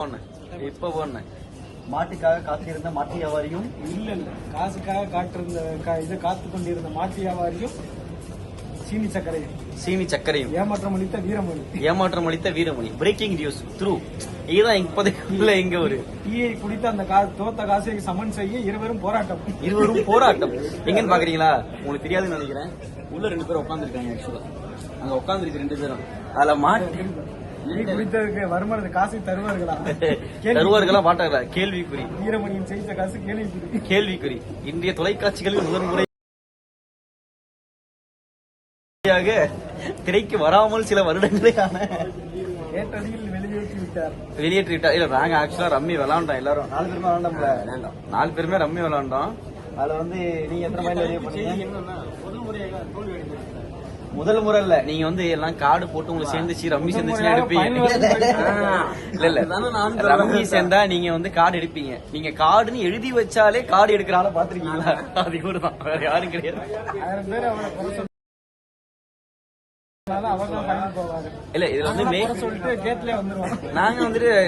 இப்ப போன மாட்டுக்காக காத்திருந்த மாட்டு வியாபாரியும் இல்ல காசுக்காக காத்து கொண்டிருந்த மாட்டு வியாபாரியும் சீனி சக்கரையும் ஏமாற்றம் அளித்த வீரமணி பிரேக்கிங் நியூஸ் த்ரூ இதுதான் இப்போதைக்குள்ள எங்க ஒரு டீயை குடித்த அந்த தோத்த காசை சமன் செய்ய இருவரும் போராட்டம் எங்கன்னு பாக்குறீங்களா? உங்களுக்கு தெரியாதுன்னு நினைக்கிறேன். உள்ள 2 பேரும் உட்காந்துருக்காங்க. ஆக்சுவலா அங்க உட்காந்துருக்கு 2 பேரும். அதுல மாட்டு குடித்ததுக்கு வருமானது காசை தருவார்களா மாட்டாங்களா கேள்விக்குறி. வீரமணியின் செய்த காசு கேள்விக்குறி. இந்திய தொலைக்காட்சிகளில் முதன்முறை திரைக்கு வராமல் சில வருடங்களான வெளியேற்றி விட்டார். இல்ல நாங்க ஆக்சுவலா ரம்மி விளையாண்டோம். எல்லாரும் 4 பேருமே விளையாண்டோம்ல. 4 பேருமே ரம்மி விளையாண்டோம். அதுல வந்து நீங்க எத்தனை மைல் வெளியே பண்ணீங்க? முதல் முறை இல்ல, நீங்க எல்லாம் கார்டு போட்டு உங்களுக்கு சேர்ந்துச்சு ரம்மி சேர்ந்துச்சுன்னா எடுப்பீங்க. இல்ல ரம்மி சேர்ந்தா நீங்க கார்டு எடுப்பீங்க. நீங்க கார்டுன்னு எழுதி வச்சாலே கார்டு எடுக்கிற ஆளை பாத்துருக்கீங்களா? அது கூட தான், வேற யாரும் கிடையாது. இல்ல இதுல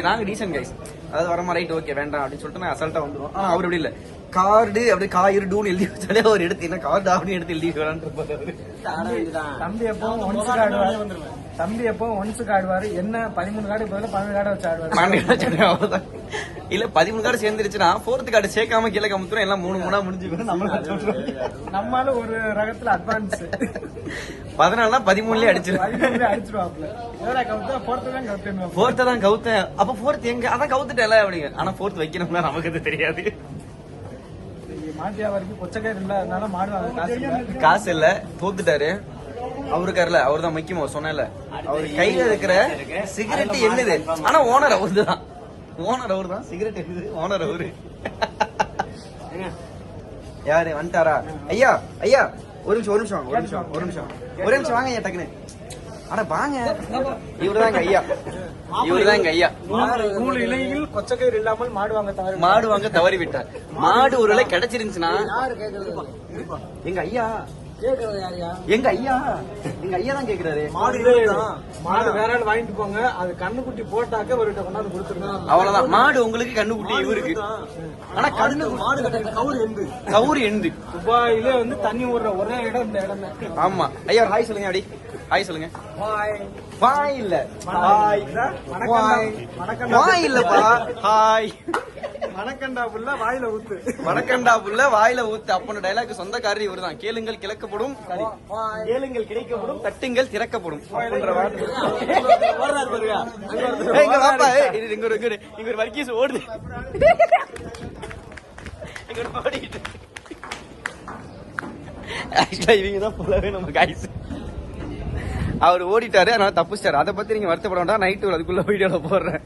நாங்க டீசன்ட் கைஸ். அதாவது வரமா ரைட் ஓகே வேண்டாம் அப்படின்னு சொல்லிட்டு நான் அசால்ட்டா வந்துருவோம். ஆனா அவர் அப்படி இல்ல, கார்டு அப்படியே காயிடுன்னு எழுதி வச்சாலே அவர் எடுத்து என்ன கார்டு அப்படின்னு எடுத்து எழுதி வரான்னு தம்பி எப்போ ஒன்ஸுக்கு ஆடுவாரு. என்ன 13 கார்டு பதில 12 கார்டு வச்சு ஆடுவாரு. அவ்வளவுதான். இல்ல 13 கார்டு சேர்ந்துருச்சுன்னா 4th கார்டு சேர்க்காம கீழே கமுத்துறோம். எல்லாம் 3 முடிஞ்சுக்கணும். நம்மளால ஒரு ரகத்துல அட்வான்ஸ் 14 13லயே அடிச்சிருவாப்ல. 4th தான் கவுத்தேன். அப்ப 4th எங்க? அதான் கவுத்துட்டேல அப்படிங்க. ஆனா 4th வைக்கணும்னா நமக்கு அது தெரியாது. மாட்டியா வரைக்கும் கொச்சக்காய் இல்லாதனால மாடு காசு இல்ல, தோத்துட்டாரு. அவருக்காருல அவர் தான் முக்கியமா சொன்னல. அவர் கையில இருக்கிற சிகரெட் என்னது? ஆனா ஓனர் அவரு தான். சிகரெட் என்னது? ஓனர் அவரு. யாரு வந்துட்டாரா? ஐயா ஒரு நிமிஷம் வாங்க ஐயா டக்குனு. அட வாங்க, இவருதாங்க ஐயா. 3 இலையில் கொச்சக்கயிறு இல்லாமல் மாடு வாங்க தவறி விட்டார். மாடு ஒரு இலை கிடைச்சிருந்துச்சுன்னா எங்க ஐயா தான் கேக்குறாரு. மாடு வேற ஆள் வாங்கிட்டு போங்க, அது கண்ணுக்குட்டி போட்டாக்க ஒரு கொண்டாந்து கொடுத்துருங்க. அவ்வளவுதான். மாடு உங்களுக்கு கண்ணுக்குட்டி இவருக்கு. ஆனா கவுரு எண்டு துபாயில தண்ணி ஓடுற ஒரே இடம் இந்த இடம் தான். ஆமா ஐயா ஹாய் சொல்லுங்க. அப்படி ஹாய் சொல்லுங்க. வாய் இல்ல, வாய் இல்லப்பா, ஹாய். மணக்கண்டா புள்ள வாயில ஊத்து அப்பன டைலாக் சொந்தக்காரர் இவர்தான். கேளுங்கள் கிழக்கப்படும், கேளுங்கள் கிடைக்கப்படும், தட்டுங்கள் திறக்கப்படும். இங்க ஒரு வர்க்கீஸ் ஓடுது. இவங்கதான் போலவே நம்ம கைஸ். அவர் ஓடிட்டாரு, அதனால தப்பிச்சிட்டாரு. அதை பத்தி நீங்க வருத்தப்பட வேண்டாம். நைட்டு அதுக்குள்ள வீடியோல போடுறேன்.